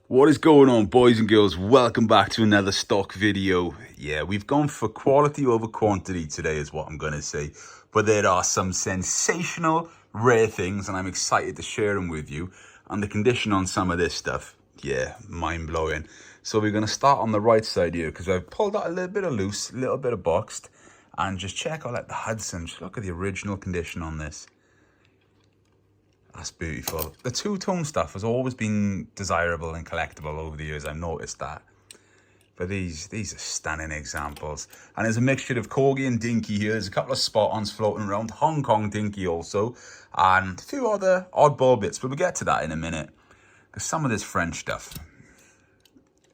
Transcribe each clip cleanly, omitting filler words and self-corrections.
What is going on, boys and girls? Welcome back to another stock video. Yeah, we've gone for quality over quantity today is what I'm going to say. But there are some sensational, rare things and I'm excited to share them with you. And the condition on some of this stuff, yeah, mind-blowing. So we're going to start on the right side here because I've pulled out a little bit of loose, a little bit of boxed. And just check out like the Hudson. Just look at the original condition on this. That's beautiful. The two-tone stuff has always been desirable and collectible over the years. I've noticed that. But these are stunning examples. And there's a mixture of Corgi and Dinky here. There's a couple of spot-ons floating around. Hong Kong Dinky also. And a few other oddball bits. But we'll get to that in a minute. Because some of this French stuff,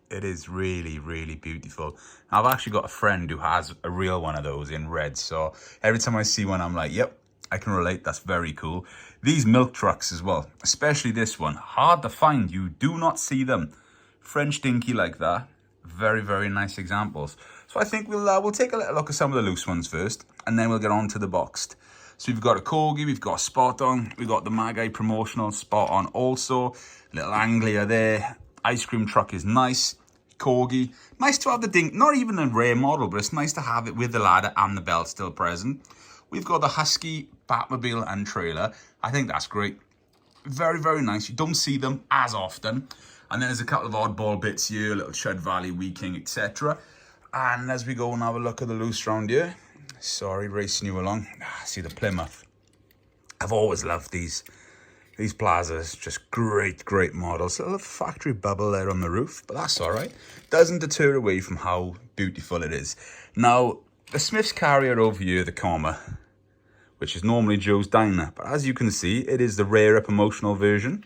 it is really, really beautiful. I've actually got a friend who has a real one of those in red. So every time I see one, I'm like, yep, I can relate. That's very cool. These milk trucks as well, especially this one, hard to find. You do not see them. French Dinky like that. Very, very nice examples. So I think we'll take a little look at some of the loose ones first, and then we'll get on to the boxed. So we've got a Corgi, we've got a spot on, we've got the Magai promotional spot on also. Little Anglia there. Ice cream truck is nice. Corgi. Nice to have the Dink, not even a rare model, but it's nice to have it with the ladder and the belt still present. We've got the Husky Batmobile and trailer. I think that's great. Very, very nice. You don't see them as often. And then there's a couple of oddball bits here, little Chud Valley, Wee King, etc. And as we go and have a look at the loose round here. Sorry, racing you along. See the Plymouth. I've always loved these plazas. Just great, great models. A little factory bubble there on the roof, but that's all right. Doesn't deter away from how beautiful it is. Now, the Smith's Carrier over here, the Comma, which is normally Joe's Diner. But as you can see, it is the rarer promotional version.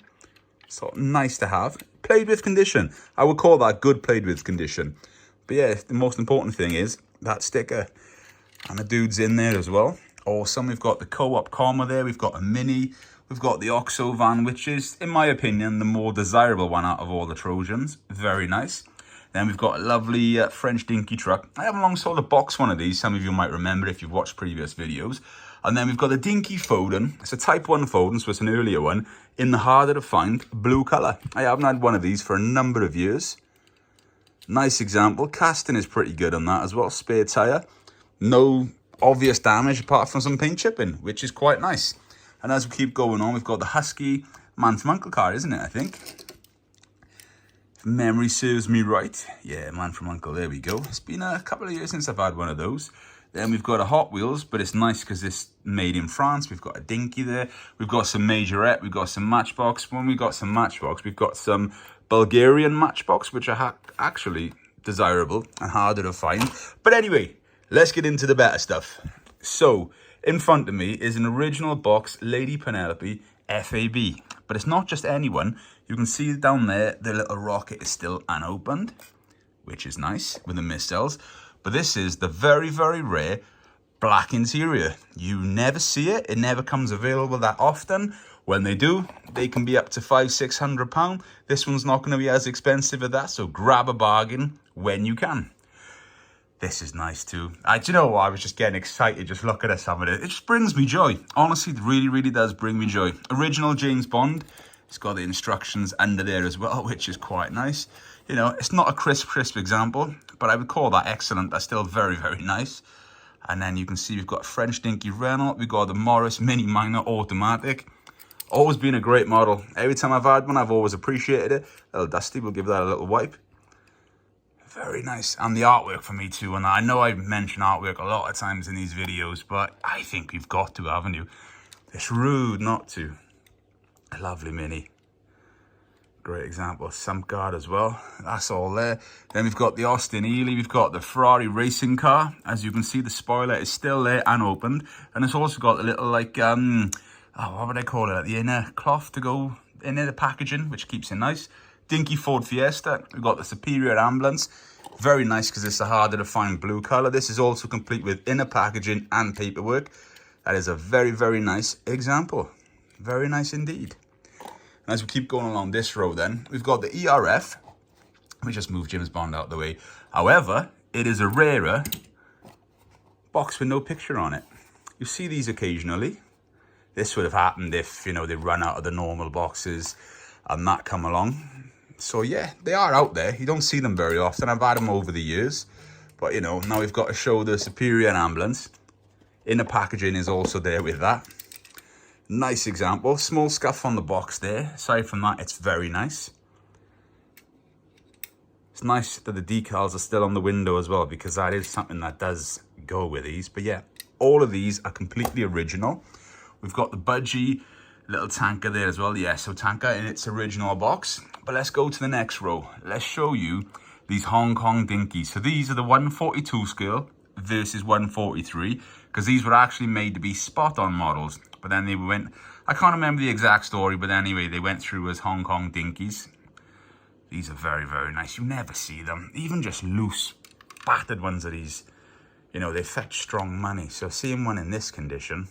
So nice to have. Played with condition. I would call that good played with condition. But yeah, the most important thing is that sticker. And the dude's in there as well. Awesome. We've got the Co-op Comma there. We've got a Mini. We've got the Oxo van, which is, in my opinion, the more desirable one out of all the Trojans. Very nice. Then we've got a lovely French Dinky truck. I have long sold a box one of these. Some of you might remember if you've watched previous videos. And then we've got the Dinky Foden. It's a Type 1 Foden, so it's an earlier one, in the harder to find blue colour. I haven't had one of these for a number of years. Nice example. Casting is pretty good on that as well. Spare tyre. No obvious damage apart from some paint chipping, which is quite nice. And as we keep going on, we've got the Husky Man from Uncle car, isn't it, I think? If memory serves me right. Yeah, Man from Uncle, there we go. It's been a couple of years since I've had one of those. Then we've got a Hot Wheels, but it's nice because it's made in France. We've got a Dinky there. We've got some Majorette. We've got some Matchbox. When we got some Matchbox, we've got some Bulgarian Matchbox, which are actually desirable and harder to find. But anyway, let's get into the better stuff. So, in front of me is an original box Lady Penelope FAB. But it's not just anyone. You can see down there, the little rocket is still unopened, which is nice with the mistels. But this is the very, very rare black interior. You never see it. It never comes available that often. When they do, they can be up to £500–600. This one's not going to be as expensive as that, so grab a bargain when you can. This is nice too. Do you know what? I was just getting excited just looking at some of it. It just brings me joy. Honestly, it really, really does bring me joy. Original James Bond. It's got the instructions under there as well, which is quite nice. You know, it's not a crisp example, but I would call that excellent. That's still very, very nice. And then you can see we've got French Dinky Renault. We've got the Morris Mini Minor Automatic. Always been a great model. Every time I've had one, I've always appreciated it. A little dusty, we'll give that a little wipe. Very nice. And the artwork for me too. And I know I've mentioned artwork a lot of times in these videos, but I think we've got to, haven't you? It's rude not to. A lovely Mini. Great example. Sump guard as well. That's all there. Then we've got the Austin Ely. We've got the Ferrari racing car. As you can see, the spoiler is still there and opened. And it's also got a little like, what would I call it? The inner cloth to go in the packaging, which keeps it nice. Dinky Ford Fiesta. We've got the Superior Ambulance. Very nice because it's a harder to find blue color. This is also complete with inner packaging and paperwork. That is a very, very nice example. Very nice indeed. And as we keep going along this row then, we've got the ERF. Let me just move James Bond out of the way. However, it is a rarer box with no picture on it. You see these occasionally. This would have happened if, you know, they run out of the normal boxes and that come along. So yeah, they are out there. You don't see them very often. I've had them over the years. But, you know, now we've got to show the superior ambulance. Inner packaging is also there with that. Nice example. Small scuff on the box there. Aside from that, it's very nice. It's nice that the decals are still on the window as well, because that is something that does go with these. But yeah, all of these are completely original. We've got the budgie little tanker there as well. Yeah, so tanker in its original box. But let's go to the next row. Let's show you these Hong Kong Dinkies. So these are the 142 scale versus 143, because these were actually made to be spot-on models. But then they went, I can't remember the exact story, but anyway, they went through as Hong Kong Dinkies. These are very, very nice. You never see them. Even just loose, battered ones of these, you know, they fetch strong money. So seeing one in this condition,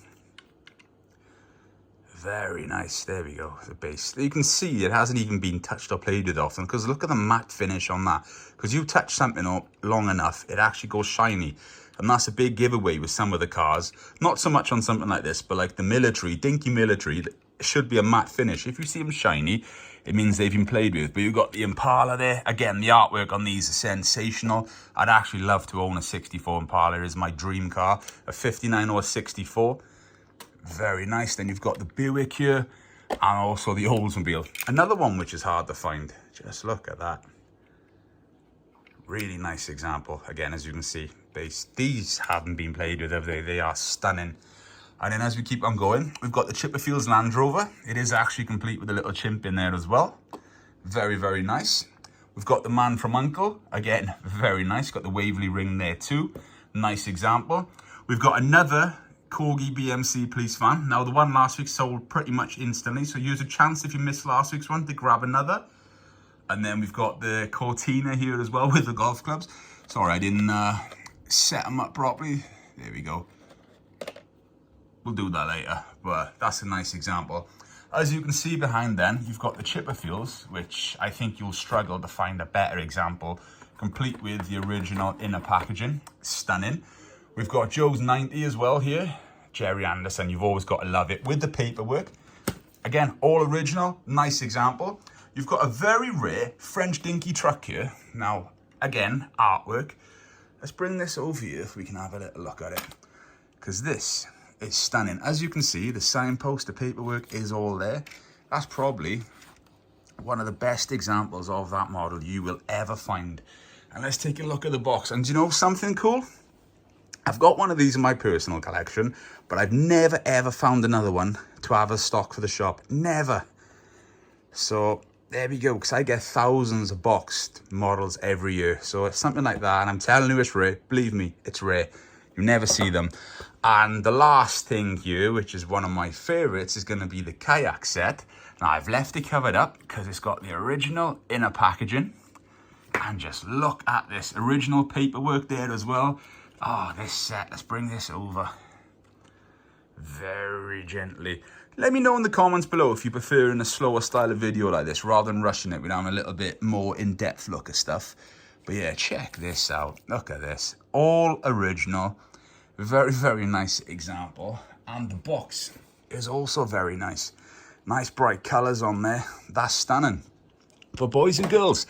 very nice. There we go, the base. You can see it hasn't even been touched or played with often, because look at the matte finish on that. Because you touch something up long enough, it actually goes shiny. And that's a big giveaway with some of the cars. Not so much on something like this, but like the military, Dinky military, it should be a matte finish. If you see them shiny, it means they've been played with. But you've got the Impala there. Again, the artwork on these is sensational. I'd actually love to own a 64 Impala. It is my dream car. A 59 or a 64. Very nice. Then you've got the Buick here, and also the Oldsmobile. Another one which is hard to find. Just look at that. Really nice example. Again, as you can see, these haven't been played with, have they? They are stunning. And then as we keep on going, we've got the Chipperfield's Land Rover. It is actually complete with a little chimp in there as well. Very, very nice. We've got the Man from U.N.C.L.E. Again, very nice. Got the Waverley ring there too. Nice example. We've got another Corgi BMC police van. Now, the one last week sold pretty much instantly, so use a chance if you missed last week's one to grab another. And then we've got the Cortina here as well with the golf clubs. Sorry, I didn't set them up properly. There we go. We'll do that later, but that's a nice example. As you can see behind then, you've got the Chipperfields, which I think you'll struggle to find a better example, complete with the original inner packaging. Stunning. We've got Joe's 90 as well here. Jerry Anderson, you've always got to love it, with the paperwork. Again, all original, nice example. You've got a very rare French Dinky truck here. Now, again, artwork. Let's bring this over here if we can have a little look at it, because this is stunning. As you can see, the signpost, the paperwork is all there. That's probably one of the best examples of that model you will ever find. And let's take a look at the box. And do you know something cool? I've got one of these in my personal collection, but I've never ever found another one to have a stock for the shop. Never. So there we go, because I get thousands of boxed models every year. So it's something like that, and I'm telling you it's rare. Believe me, it's rare. You never see them. And the last thing here, which is one of my favorites, is going to be the kayak set. Now, I've left it covered up because it's got the original inner packaging. And just look at this original paperwork there as well. Oh, this set, let's bring this over very gently. Let me know in the comments below if you prefer in a slower style of video like this, rather than rushing it. We're down a little bit more in-depth look at stuff. But yeah, check this out. Look at this. All original. Very, very nice example. And the box is also very nice. Nice bright colours on there. That's stunning. But boys and girls,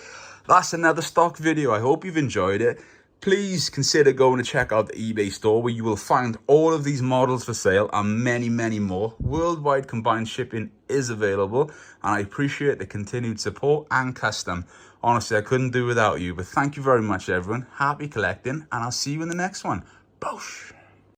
that's another stock video. I hope you've enjoyed it. Please consider going to check out the eBay store, where you will find all of these models for sale and many, many more. Worldwide combined shipping is available, and I appreciate the continued support and custom. Honestly, I couldn't do without you, but thank you very much, everyone. Happy collecting, and I'll see you in the next one. Boosh!